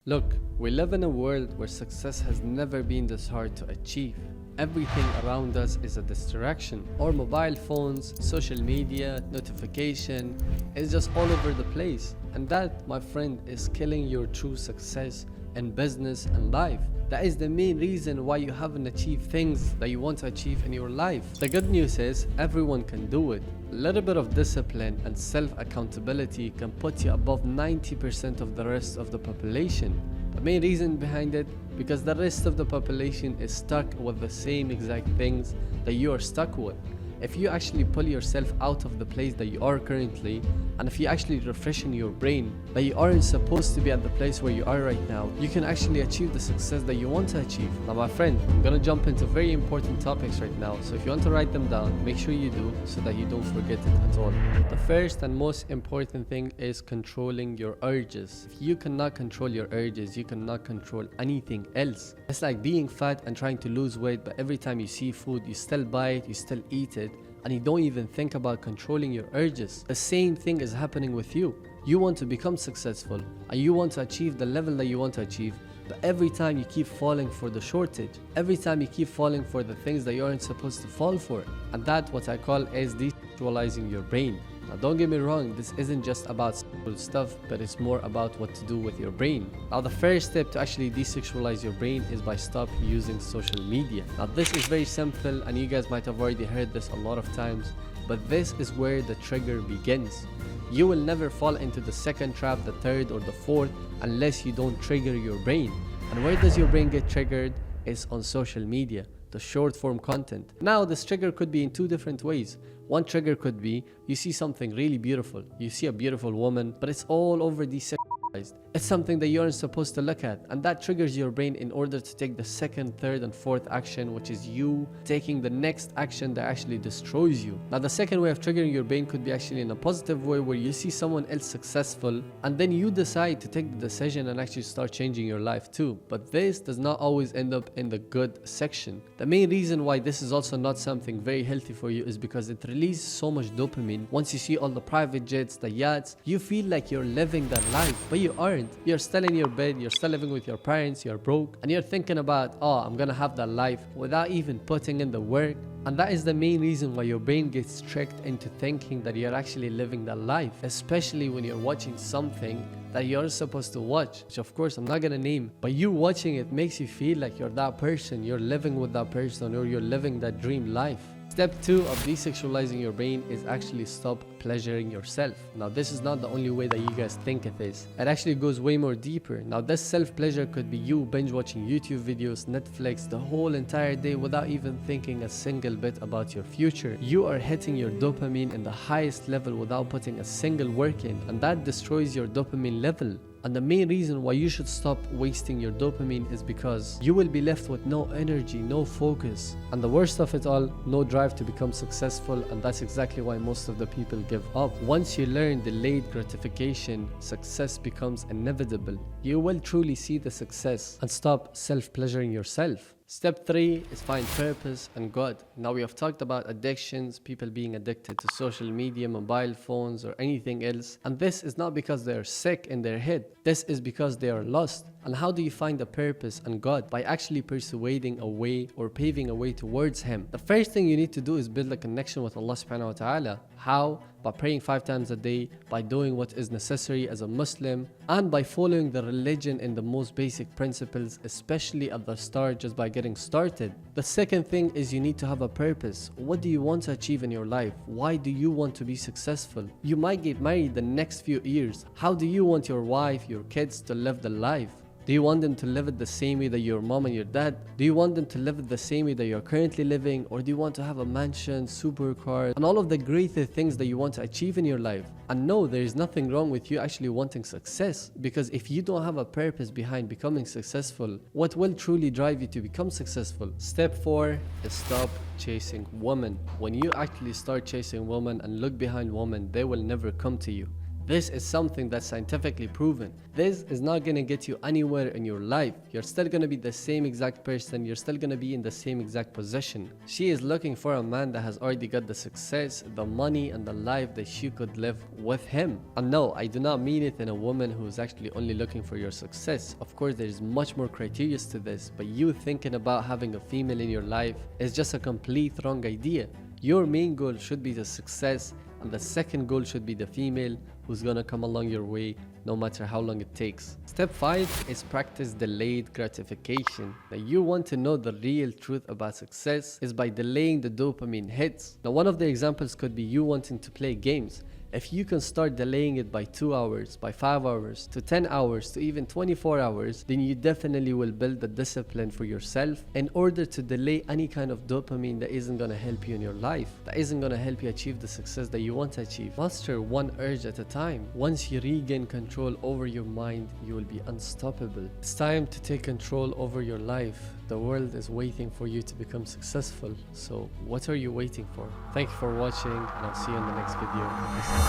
Look, we live in a world where success has never been this hard to achieve. Everything around us is a distraction. Our mobile phones, social media, notification is just all over the place. And that, my friend, is killing your true success in business and life. That is the main reason why you haven't achieved things that you want to achieve in your life. The good news is everyone can do it. A little bit of discipline and self-accountability can put you above 90% of the rest of the population. The main reason behind it, because the rest of the population is stuck with the same exact things that you are stuck with. If you actually pull yourself out of the place that you are currently, and if you actually refreshen your brain that you aren't supposed to be at the place where you are right now, you can actually achieve the success that you want to achieve. Now my friend, I'm gonna jump into very important topics right now, so if you want to write them down, make sure you do so that you don't forget it at all. The first and most important thing is controlling your urges. If you cannot control your urges, you cannot control anything else. It's like being fat and trying to lose weight, but every time you see food, you still buy it, you still eat it, and you don't even think about controlling your urges. The same thing is happening with you. You want to become successful and you want to achieve the level that you want to achieve, but every time you keep falling for the shortage, every time you keep falling for the things that you aren't supposed to fall for. And that's what I call is desexualizing your brain. Now don't get me wrong, this isn't just about sexual stuff, but it's more about what to do with your brain. Now the first step to actually desexualize your brain is by stop using social media. Now this is very simple and you guys might have already heard this a lot of times, but this is where the trigger begins. You will never fall into the second trap, the third or the fourth unless you don't trigger your brain. And where does your brain get triggered? It's on social media, the short form content. Now this trigger could be in two different ways. One trigger could be you see something really beautiful, you see a beautiful woman, but it's all over desexualized. It's something that you aren't supposed to look at, and that triggers your brain in order to take the second, third and fourth action, which is you taking the next action that actually destroys you. Now the second way of triggering your brain could be actually in a positive way, where you see someone else successful and then you decide to take the decision and actually start changing your life too. But this does not always end up in the good section. The main reason why this is also not something very healthy for you is because it releases so much dopamine. Once you see all the private jets, the yachts, you feel like you're living that life, but you aren't. You're still in your bed, you're still living with your parents, you're broke, and you're thinking about, oh, I'm gonna have that life without even putting in the work. And that is the main reason why your brain gets tricked into thinking that you're actually living that life, especially when you're watching something that you're supposed to watch, which of course I'm not gonna name, but you watching it makes you feel like you're that person, you're living with that person, or you're living that dream life. Step 2 of desexualizing your brain is actually stop pleasuring yourself. Now this is not the only way that you guys think it is. It actually goes way more deeper. Now this self-pleasure could be you binge watching YouTube videos, Netflix the whole entire day without even thinking a single bit about your future. You are hitting your dopamine in the highest level without putting a single work in, and that destroys your dopamine level. And the main reason why you should stop wasting your dopamine is because you will be left with no energy, no focus, and the worst of it all, no drive to become successful. And that's exactly why most of the people give up. Once you learn delayed gratification, success becomes inevitable. You will truly see the success and stop self-pleasuring yourself. Step 3 is find purpose and God. Now we have talked about addictions, people being addicted to social media, mobile phones or anything else. And this is not because they are sick in their head. This is because they are lost. And how do you find a purpose and God? By actually persuading a way or paving a way towards Him. The first thing you need to do is build a connection with Allah subhanahu wa ta'ala. How? By praying 5 times a day, by doing what is necessary as a Muslim, and by following the religion in the most basic principles, especially at the start, just by getting started. The second thing is you need to have a purpose. What do you want to achieve in your life? Why do you want to be successful? You might get married the next few years. How do you want your wife, your kids to live the life? Do you want them to live it the same way that your mom and your dad? Do you want them to live it the same way that you're currently living? Or do you want to have a mansion, supercar, and all of the greater things that you want to achieve in your life? And no, there is nothing wrong with you actually wanting success, because if you don't have a purpose behind becoming successful, what will truly drive you to become successful? Step 4 is stop chasing women. When you actually start chasing women and look behind women, they will never come to you. This is something that's scientifically proven. This is not gonna get you anywhere in your life. You're still gonna be the same exact person. You're still gonna be in the same exact position. She is looking for a man that has already got the success, the money, and the life that she could live with him. And no, I do not mean it in a woman who is actually only looking for your success. Of course, there's much more criteria to this, but you thinking about having a female in your life is just a complete wrong idea. Your main goal should be the success, and the second goal should be the female who's gonna come along your way no matter how long it takes. Step 5 is practice delayed gratification. Now, you want to know the real truth about success is by delaying the dopamine hits. Now, one of the examples could be you wanting to play games. If you can start delaying it by 2 hours, by 5 hours, to 10 hours, to even 24 hours, then you definitely will build the discipline for yourself in order to delay any kind of dopamine that isn't gonna help you in your life, that isn't gonna help you achieve the success that you want to achieve. Master one urge at a time. Once you regain control over your mind, you will be unstoppable. It's time to take control over your life. The world is waiting for you to become successful. So what are you waiting for? Thank you for watching, and I'll see you in the next video. Peace out.